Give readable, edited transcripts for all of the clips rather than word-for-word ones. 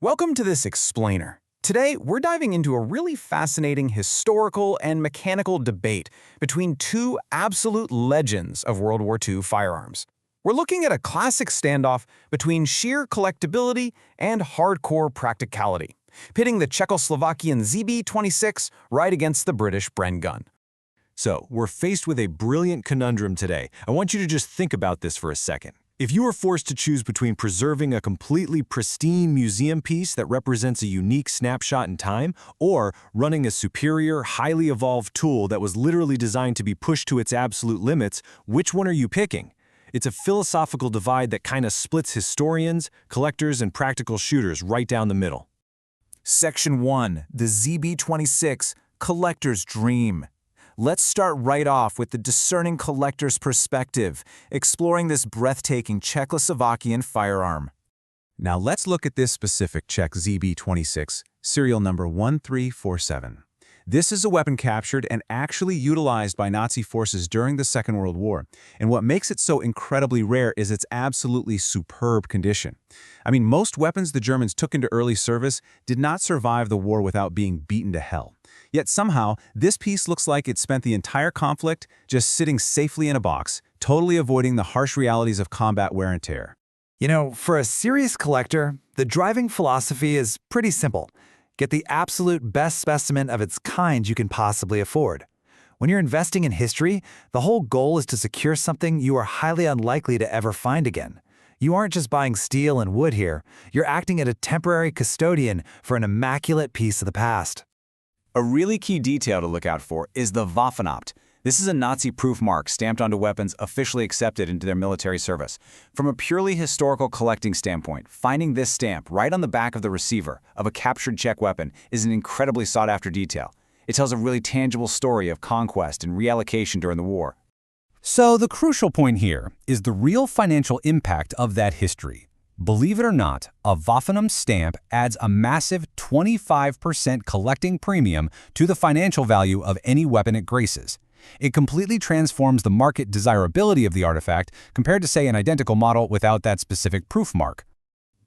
Welcome to this explainer. Today, we're diving into a really fascinating historical and mechanical debate between two absolute legends of World War II firearms. We're looking at a classic standoff between sheer collectability and hardcore practicality, pitting the Czechoslovakian ZB-26 right against the British Bren Gun. So, we're faced with a brilliant conundrum today. I want you to just think about this for a second. If you were forced to choose between preserving a completely pristine museum piece that represents a unique snapshot in time, or running a superior, highly evolved tool that was literally designed to be pushed to its absolute limits, which one are you picking? It's a philosophical divide that kind of splits historians, collectors, and practical shooters right down the middle. Section 1. The ZB-26, Collector's Dream. Let's start right off with the discerning collector's perspective, exploring this breathtaking Czechoslovakian firearm. Now let's look at this specific Czech ZB-26, serial number 1347. This is a weapon captured and actually utilized by Nazi forces during the Second World War, and what makes it so incredibly rare is its absolutely superb condition. I mean, most weapons the Germans took into early service did not survive the war without being beaten to hell. Yet somehow, this piece looks like it spent the entire conflict just sitting safely in a box, totally avoiding the harsh realities of combat wear and tear. You know, for a serious collector, the driving philosophy is pretty simple. Get the absolute best specimen of its kind you can possibly afford. When you're investing in history, the whole goal is to secure something you are highly unlikely to ever find again. You aren't just buying steel and wood here, you're acting as a temporary custodian for an immaculate piece of the past. A really key detail to look out for is the Waffenamt. This is a Nazi-proof mark stamped onto weapons officially accepted into their military service. From a purely historical collecting standpoint, finding this stamp right on the back of the receiver of a captured Czech weapon is an incredibly sought-after detail. It tells a really tangible story of conquest and reallocation during the war. So the crucial point here is the real financial impact of that history. Believe it or not, a Waffenamt stamp adds a massive 25% collecting premium to the financial value of any weapon it graces. It completely transforms the market desirability of the artifact compared to, say, an identical model without that specific proof mark.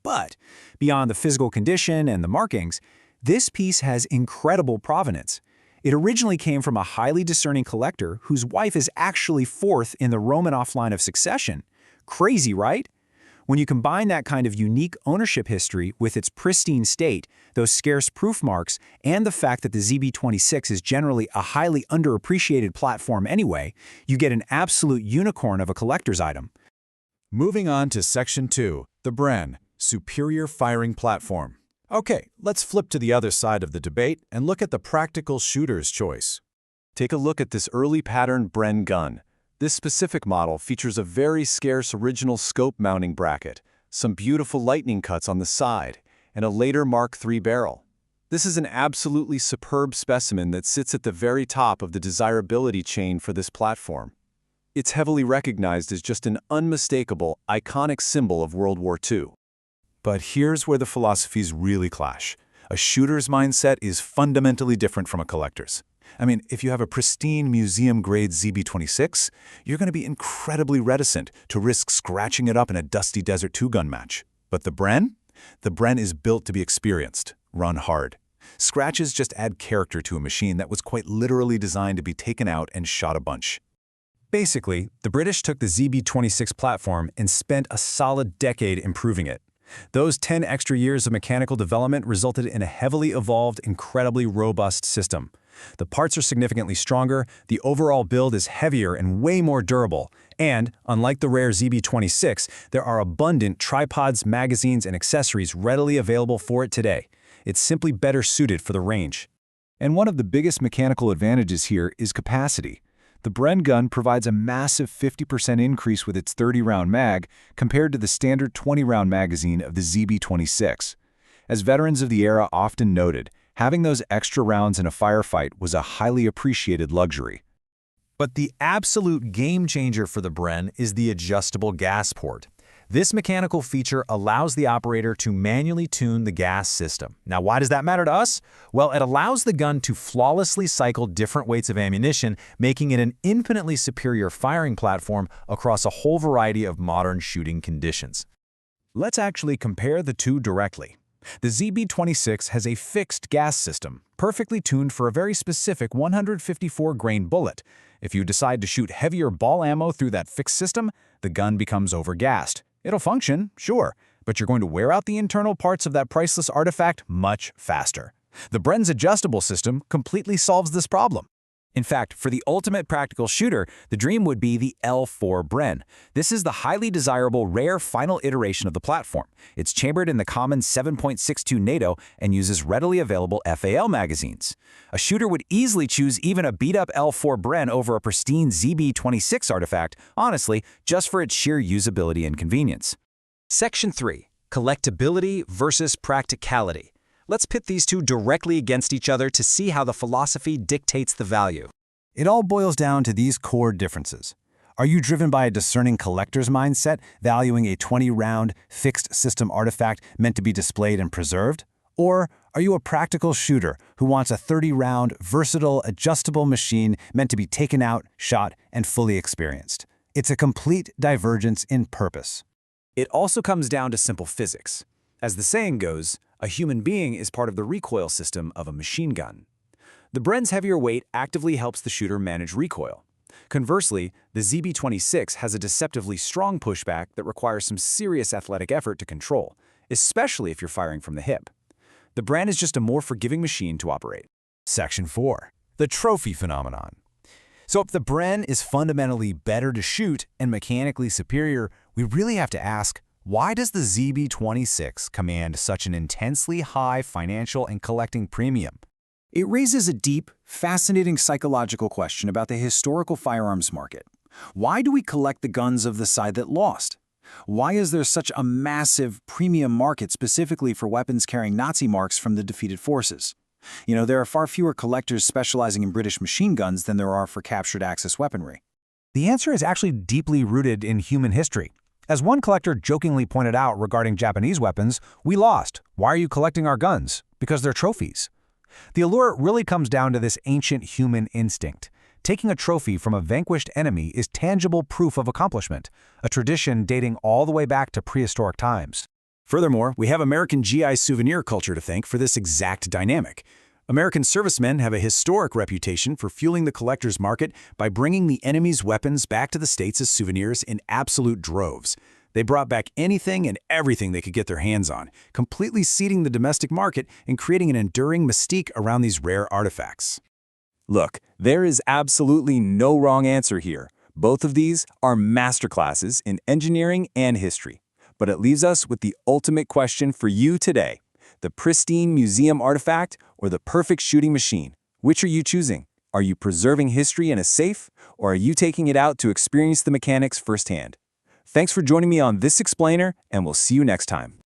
But beyond the physical condition and the markings, this piece has incredible provenance. It originally came from a highly discerning collector whose wife is actually fourth in the Romanov line of succession. Crazy, right? When you combine that kind of unique ownership history with its pristine state, those scarce proof marks, and the fact that the ZB-26 is generally a highly underappreciated platform anyway, you get an absolute unicorn of a collector's item. Moving on to Section 2, the Bren, Superior Firing Platform. Okay, let's flip to the other side of the debate and look at the practical shooter's choice. Take a look at this early pattern Bren gun. This specific model features a very scarce original scope mounting bracket, some beautiful lightning cuts on the side, and a later Mark III barrel. This is an absolutely superb specimen that sits at the very top of the desirability chain for this platform. It's heavily recognized as just an unmistakable, iconic symbol of World War II. But here's where the philosophies really clash. A shooter's mindset is fundamentally different from a collector's. I mean, if you have a pristine museum-grade ZB-26, you're going to be incredibly reticent to risk scratching it up in a dusty Desert 2-gun match. But the Bren? The Bren is built to be experienced, run hard. Scratches just add character to a machine that was quite literally designed to be taken out and shot a bunch. Basically, the British took the ZB-26 platform and spent a solid decade improving it. Those 10 extra years of mechanical development resulted in a heavily evolved, incredibly robust system. The parts are significantly stronger, the overall build is heavier and way more durable, and, unlike the rare ZB-26, there are abundant tripods, magazines, and accessories readily available for it today. It's simply better suited for the range. And one of the biggest mechanical advantages here is capacity. The Bren gun provides a massive 50% increase with its 30-round mag compared to the standard 20-round magazine of the ZB-26. As veterans of the era often noted, having those extra rounds in a firefight was a highly appreciated luxury. But the absolute game changer for the Bren is the adjustable gas port. This mechanical feature allows the operator to manually tune the gas system. Now, why does that matter to us? Well, it allows the gun to flawlessly cycle different weights of ammunition, making it an infinitely superior firing platform across a whole variety of modern shooting conditions. Let's actually compare the two directly. The ZB-26 has a fixed gas system, perfectly tuned for a very specific 154-grain bullet. If you decide to shoot heavier ball ammo through that fixed system, the gun becomes overgassed. It'll function, sure, but you're going to wear out the internal parts of that priceless artifact much faster. The Bren's adjustable system completely solves this problem. In fact, for the ultimate practical shooter, the dream would be the L4 Bren. This is the highly desirable, rare final iteration of the platform. It's chambered in the common 7.62 NATO and uses readily available FAL magazines. A shooter would easily choose even a beat-up L4 Bren over a pristine ZB-26 artifact, honestly, just for its sheer usability and convenience. Section 3. Collectability versus practicality. Let's pit these two directly against each other to see how the philosophy dictates the value. It all boils down to these core differences. Are you driven by a discerning collector's mindset, valuing a 20-round, fixed system artifact meant to be displayed and preserved? Or are you a practical shooter who wants a 30-round, versatile, adjustable machine meant to be taken out, shot, and fully experienced? It's a complete divergence in purpose. It also comes down to simple physics. As the saying goes, a human being is part of the recoil system of a machine gun. The Bren's heavier weight actively helps the shooter manage recoil. Conversely, the ZB-26 has a deceptively strong pushback that requires some serious athletic effort to control, especially if you're firing from the hip. The Bren is just a more forgiving machine to operate. Section 4. The trophy phenomenon. So if the Bren is fundamentally better to shoot and mechanically superior, we really have to ask, why does the ZB-26 command such an intensely high financial and collecting premium? It raises a deep, fascinating psychological question about the historical firearms market. Why do we collect the guns of the side that lost? Why is there such a massive premium market specifically for weapons carrying Nazi marks from the defeated forces? There are far fewer collectors specializing in British machine guns than there are for captured Axis weaponry. The answer is actually deeply rooted in human history. As one collector jokingly pointed out regarding Japanese weapons, we lost. Why are you collecting our guns? Because they're trophies. The allure really comes down to this ancient human instinct. Taking a trophy from a vanquished enemy is tangible proof of accomplishment, a tradition dating all the way back to prehistoric times. Furthermore, we have American GI souvenir culture to thank for this exact dynamic. American servicemen have a historic reputation for fueling the collector's market by bringing the enemy's weapons back to the States as souvenirs in absolute droves. They brought back anything and everything they could get their hands on, completely seeding the domestic market and creating an enduring mystique around these rare artifacts. Look, there is absolutely no wrong answer here. Both of these are masterclasses in engineering and history. But it leaves us with the ultimate question for you today. The pristine museum artifact or the perfect shooting machine? Which are you choosing? Are you preserving history in a safe, or are you taking it out to experience the mechanics firsthand? Thanks for joining me on this explainer, and we'll see you next time.